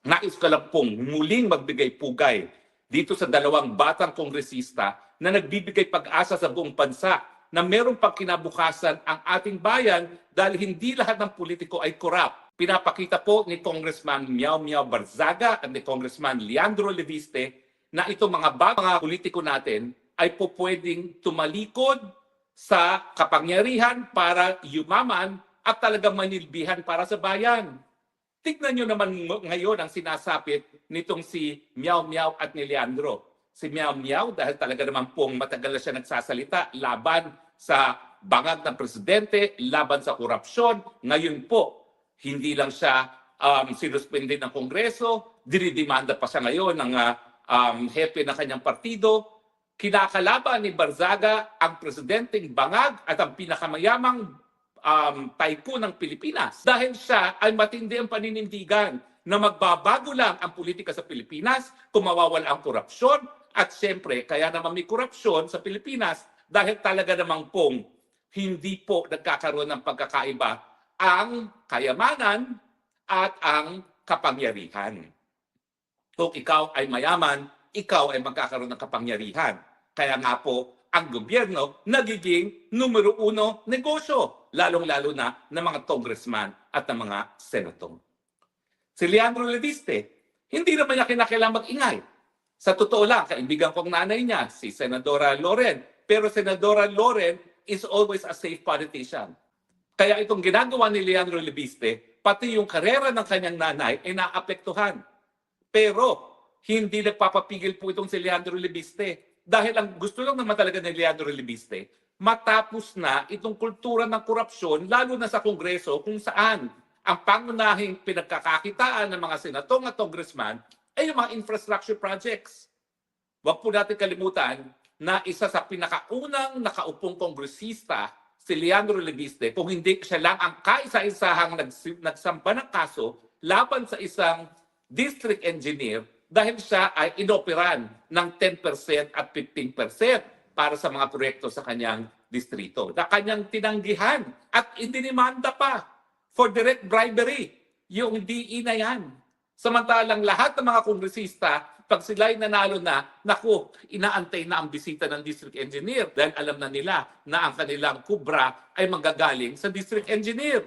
Nais ko lang pong muling magbigay pugay dito sa dalawang batang kongresista na nagbibigay pag-asa sa buong bansa na meron pang kinabukasan ang ating bayan dahil hindi lahat ng politiko ay korap. Pinapakita po ni Congressman Miao Miao Barzaga at ni Congressman Leandro Leviste na itong mga politiko natin ay po pwedeng tumalikod sa kapangyarihan para yumaman at talagang manilbihan para sa bayan. Tignan nyo naman ngayon ang sinasapit nitong si Miao Miao at ni Leandro. Si Miao Miao dahil talaga naman pong matagal na siya nagsasalita laban sa bangag ng presidente, laban sa korupsyon. Ngayon po, hindi lang siya sinuspende ng Kongreso, dinidemanda pa siya ngayon ng hepe ng kanyang partido. Kinakalaban ni Barzaga ang presidenteng bangag at ang pinakamayamang tycoon ng Pilipinas dahil siya ay matindi ang paninindigan na magbabago lang ang politika sa Pilipinas kung mawawala ang korupsyon at siyempre kaya naman may korupsyon sa Pilipinas dahil talaga namang pong hindi po nagkakaroon ng pagkakaiba ang kayamanan at ang kapangyarihan. Kung ikaw ay mayaman, ikaw ay magkakaroon ng kapangyarihan. Kaya nga po, ang gobyerno nagiging numero uno negosyo, lalong-lalo na ng mga congressman at ng mga senador. Si Leandro Leviste, hindi naman niya kinakailangang mag-ingay. Sa totoo lang, kaibigan kong nanay niya, si Senadora Loren. Pero Senadora Loren is always a safe politician. Kaya itong ginagawa ni Leandro Leviste, pati yung karera ng kanyang nanay ay naapektuhan. Pero hindi nagpapapigil po itong si Leandro Leviste. Dahil ang gusto lang naman talaga ni Leandro Leviste, matapos na itong kultura ng korupsyon, lalo na sa Kongreso, kung saan ang pangunahing pinagkakakitaan ng mga senador at congressman ay yung mga infrastructure projects. Huwag po natin kalimutan na isa sa pinakaunang nakaupong kongresista, si Leandro Leviste, kung hindi siya lang ang kaisa-isahang nagsampa ng kaso laban sa isang district engineer dahil siya ay inoperan ng 10% at 15% para sa mga proyekto sa kanyang distrito. Na kanyang tinanggihan at idinimanda pa for direct bribery yung DE na yan. Samantalang lahat ng mga kongresista, pag sila'y nanalo na, naku, inaantay na ang bisita ng district engineer dahil alam na nila na ang kanilang kubra ay manggagaling sa district engineer.